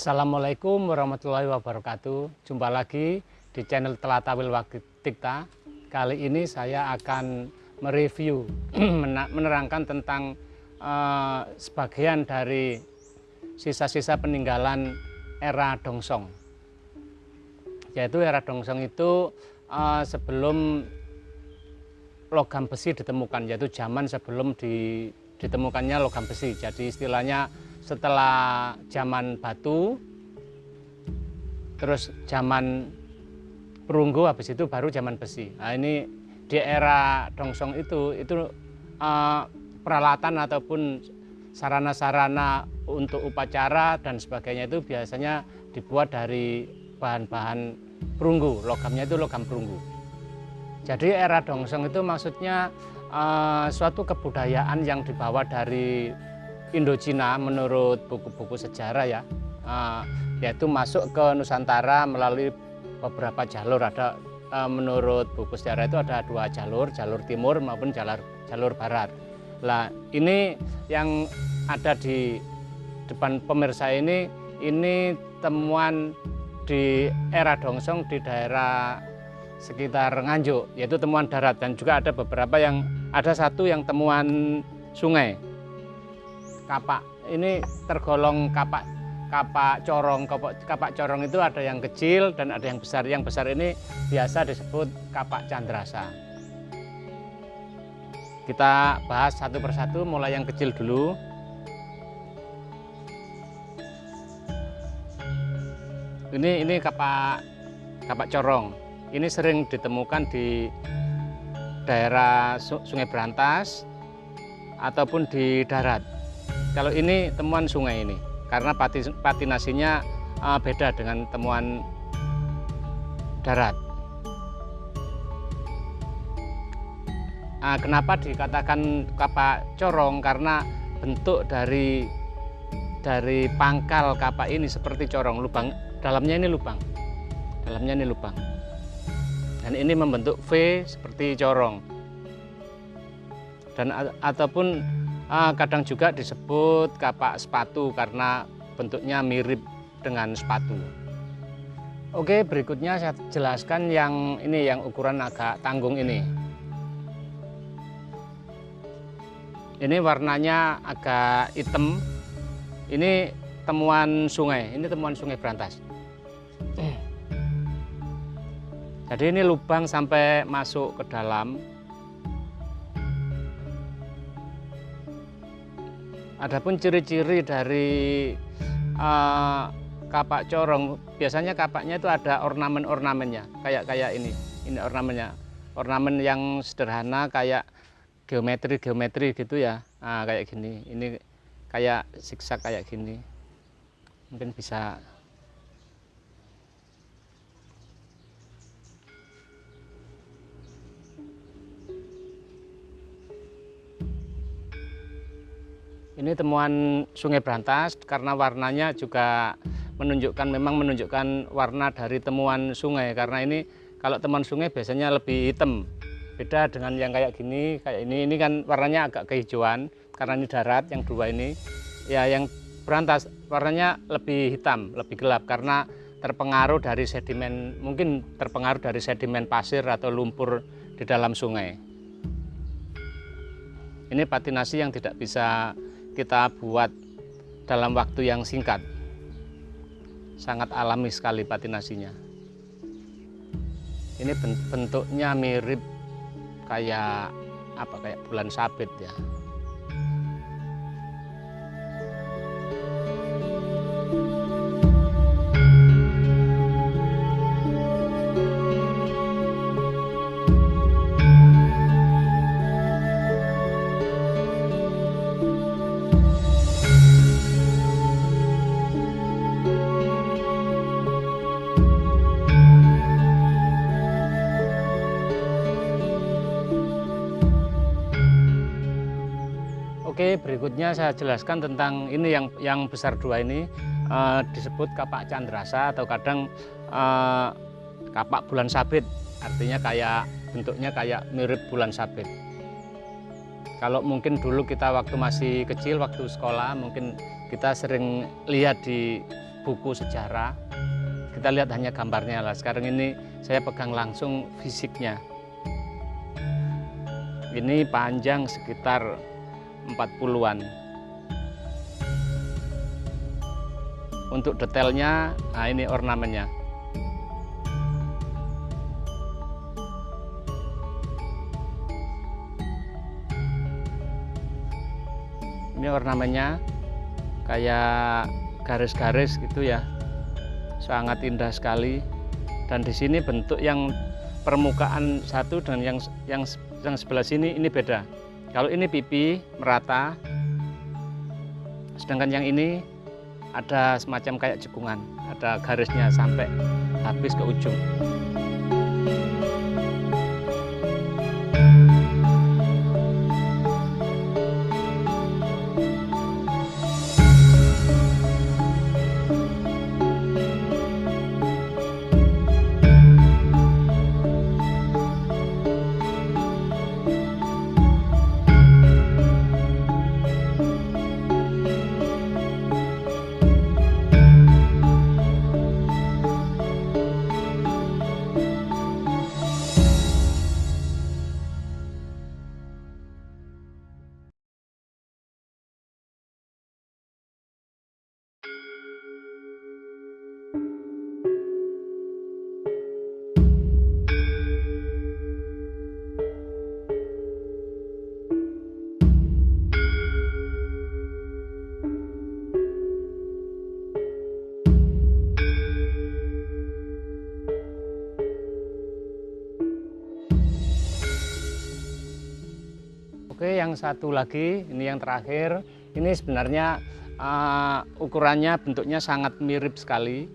Assalamualaikum warahmatullahi wabarakatuh. Jumpa lagi di channel Telatawil Watikta. Kali ini saya akan mereview, menerangkan tentang sebagian dari sisa-sisa peninggalan era Dongsong. Yaitu era Dongsong itu sebelum logam besi ditemukan, yaitu zaman sebelum ditemukannya logam besi. Jadi istilahnya setelah zaman batu, terus zaman perunggu, habis itu baru zaman besi. Nah, ini di era Dongsong itu peralatan ataupun sarana-sarana untuk upacara dan sebagainya itu biasanya dibuat dari bahan-bahan perunggu, logamnya itu logam perunggu. Jadi era Dongsong itu maksudnya suatu kebudayaan yang dibawa dari Indochina menurut buku-buku sejarah ya, yaitu masuk ke Nusantara melalui beberapa jalur. Ada menurut buku sejarah itu ada dua jalur, jalur timur maupun jalur barat. Nah, ini yang ada di depan pemirsa ini temuan di era Dongsong di daerah sekitar Nganjuk, yaitu temuan darat, dan juga ada beberapa ada satu yang temuan sungai. Kapak ini tergolong kapak corong. Kapak corong itu ada yang kecil dan ada yang besar. Yang besar ini biasa disebut kapak candrasa. Kita bahas satu persatu, mulai yang kecil dulu. Ini kapak corong. Ini sering ditemukan di daerah Sungai Brantas ataupun di darat. Kalau ini temuan sungai ini, karena patinasinya beda dengan temuan darat. Kenapa dikatakan kapak corong? Karena bentuk dari pangkal kapak ini seperti corong, lubang dalamnya ini lubang, dan ini membentuk V seperti corong. Dan ataupun kadang juga disebut kapak sepatu karena bentuknya mirip dengan sepatu. Oke, berikutnya saya jelaskan yang ini, yang ukuran agak tanggung ini. Ini warnanya agak hitam. Ini temuan sungai, Brantas. Jadi ini lubang sampai masuk ke dalam. Adapun ciri-ciri dari kapak corong, biasanya kapaknya itu ada ornamen-ornamennya, kayak ini ornamennya, ornamen yang sederhana kayak geometri gitu ya. Kayak gini, ini kayak zigzag kayak gini, mungkin bisa. Ini temuan Sungai Brantas karena warnanya juga menunjukkan warna dari temuan sungai, karena ini kalau temuan sungai biasanya lebih hitam. Beda dengan yang kayak gini, ini kan warnanya agak kehijauan karena ini darat. Yang dua ini ya, yang Brantas warnanya lebih hitam, lebih gelap karena terpengaruh dari sedimen, mungkin terpengaruh dari sedimen pasir atau lumpur di dalam sungai. Ini patinasi yang tidak bisa kita buat dalam waktu yang singkat. Sangat alami sekali patinasinya. Ini bentuknya mirip kayak bulan sabit ya. Oke, berikutnya saya jelaskan tentang ini yang besar dua ini, disebut kapak candrasa atau kadang kapak bulan sabit, artinya kayak bentuknya kayak mirip bulan sabit. Kalau mungkin dulu kita waktu masih kecil, waktu sekolah, mungkin kita sering lihat di buku sejarah, kita lihat hanya gambarnya lah. Sekarang ini saya pegang langsung fisiknya. Ini panjang sekitar 40-an. Untuk detailnya, nah ini ornamennya. Ini ornamennya kayak garis-garis gitu ya, sangat indah sekali. Dan di sini bentuk yang permukaan satu dengan yang sebelah sini ini beda. Kalau ini pipi merata, sedangkan yang ini ada semacam kayak cekungan, ada garisnya sampai habis ke ujung. Oke, yang satu lagi, ini yang terakhir. Ini sebenarnya ukurannya, bentuknya sangat mirip sekali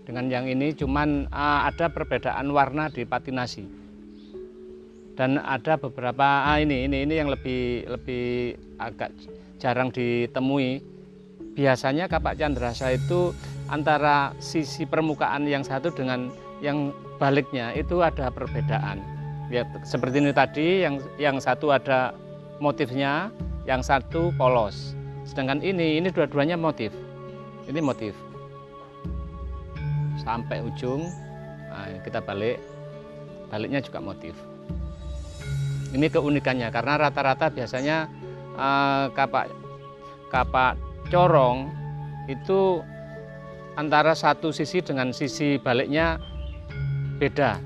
dengan yang ini, cuman ada perbedaan warna di patinasi. Dan ada beberapa ini yang lebih agak jarang ditemui. Biasanya kapak candrasa itu antara sisi permukaan yang satu dengan yang baliknya itu ada perbedaan. Ya, seperti ini tadi, yang satu ada motifnya, yang satu polos. Sedangkan ini dua-duanya motif. Ini motif. Sampai ujung, nah, kita baliknya juga motif. Ini keunikannya, karena rata-rata biasanya kapak corong itu antara satu sisi dengan sisi baliknya beda.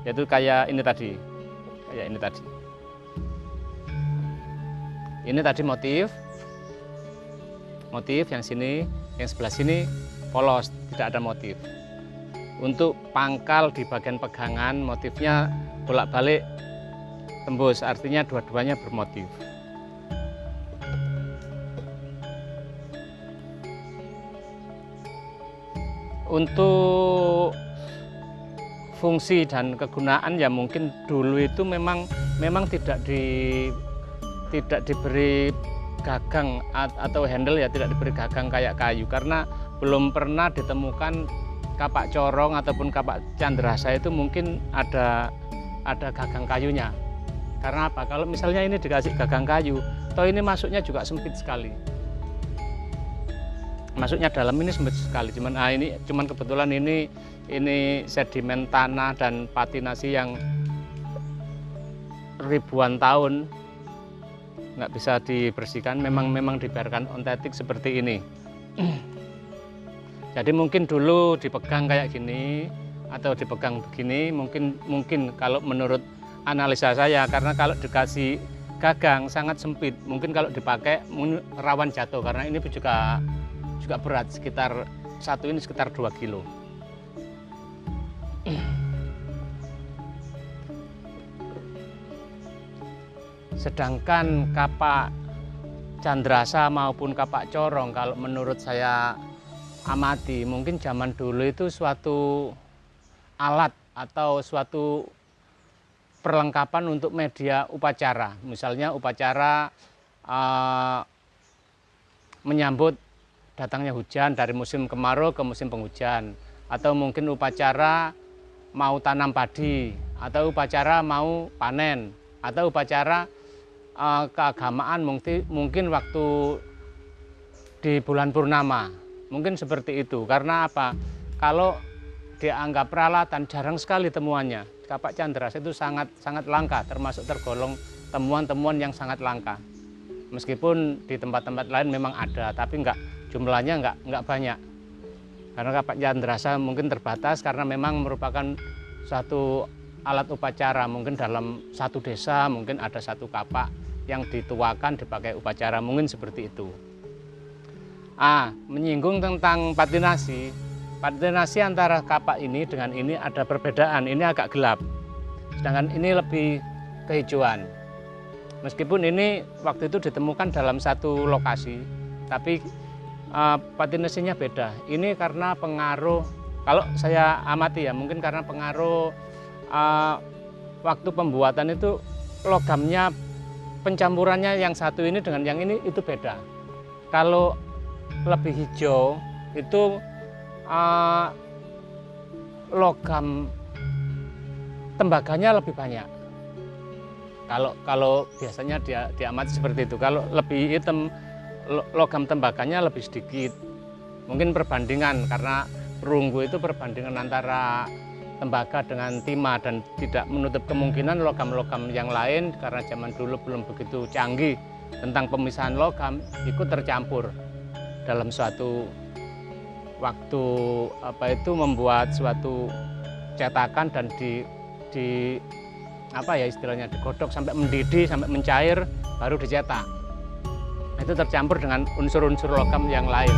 Yaitu kayak ini tadi. Ini tadi motif yang sini, yang sebelah sini polos, tidak ada motif. Untuk pangkal di bagian pegangan, motifnya bolak-balik tembus, artinya dua-duanya bermotif. Untuk fungsi dan kegunaan ya mungkin dulu itu memang tidak diberi gagang atau handle, ya tidak diberi gagang kayak kayu, karena belum pernah ditemukan kapak corong ataupun kapak candrasa itu mungkin ada gagang kayunya. Karena apa? Kalau misalnya ini dikasih gagang kayu, toh ini masuknya juga sempit sekali. Masuknya dalam ini sempit sekali. Cuman kebetulan ini sedimen tanah dan patinasi yang ribuan tahun nggak bisa dibersihkan, memang dibiarkan ontetik seperti ini. Jadi mungkin dulu dipegang kayak gini atau dipegang begini, mungkin kalau menurut analisa saya, karena kalau dikasih gagang sangat sempit, mungkin kalau dipakai rawan jatuh, karena ini juga berat, satu ini sekitar 2 kilo. Sedangkan kapak candrasa maupun kapak corong, kalau menurut saya amati, mungkin zaman dulu itu suatu alat atau suatu perlengkapan untuk media upacara. Misalnya upacara menyambut datangnya hujan dari musim kemarau ke musim penghujan, atau mungkin upacara mau tanam padi, atau upacara mau panen, atau upacara keagamaan mungkin waktu di bulan purnama, mungkin seperti itu. Karena apa? Kalau dianggap peralatan jarang sekali temuannya. Kapak candrasa itu sangat langka, termasuk tergolong temuan-temuan yang sangat langka. Meskipun di tempat-tempat lain memang ada, tapi jumlahnya nggak banyak. Karena kapak candrasa mungkin terbatas karena memang merupakan satu alat upacara. Mungkin dalam satu desa mungkin ada satu kapak yang dituakan dipakai upacara, mungkin seperti itu. Menyinggung tentang patinasi. Patinasi antara kapak ini dengan ini ada perbedaan, ini agak gelap. Sedangkan ini lebih kehijauan. Meskipun ini waktu itu ditemukan dalam satu lokasi, tapi patinasinya beda. Ini karena pengaruh, kalau saya amati ya, mungkin karena pengaruh waktu pembuatan itu logamnya, pencampurannya yang satu ini dengan yang ini itu beda. Kalau lebih hijau itu logam tembaganya lebih banyak. Kalau biasanya diamati seperti itu. Kalau lebih hitam, logam tembaganya lebih sedikit. Mungkin perbandingan, karena perunggu itu perbandingan antara tembaga dengan timah, dan tidak menutup kemungkinan logam-logam yang lain, karena zaman dulu belum begitu canggih tentang pemisahan logam, ikut tercampur dalam suatu waktu membuat suatu cetakan dan istilahnya digodok sampai mendidih, sampai mencair, baru dicetak. Itu tercampur dengan unsur-unsur logam yang lain.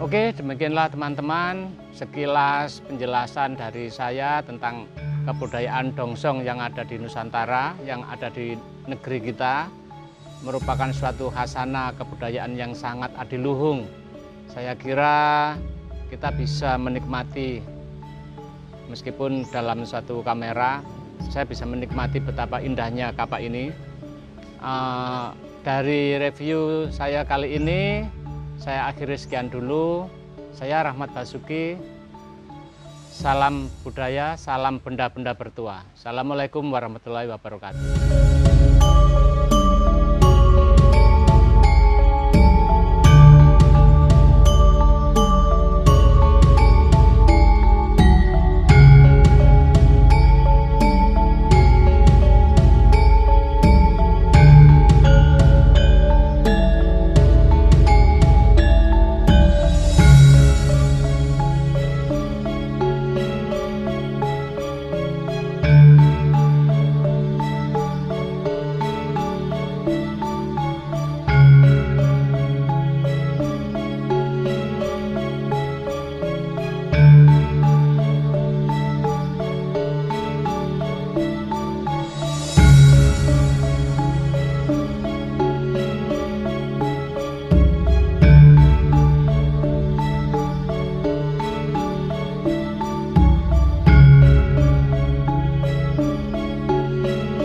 Oke, demikianlah teman-teman sekilas penjelasan dari saya tentang kebudayaan Dongsong yang ada di Nusantara, yang ada di negeri kita, merupakan suatu khasanah kebudayaan yang sangat adiluhung. Saya kira kita bisa menikmati, meskipun dalam suatu kamera, saya bisa menikmati betapa indahnya kapak ini. Dari review saya kali ini, saya akhiri sekian dulu. Saya Rahmat Basuki. Salam budaya, salam benda-benda bertua. Assalamualaikum warahmatullahi wabarakatuh.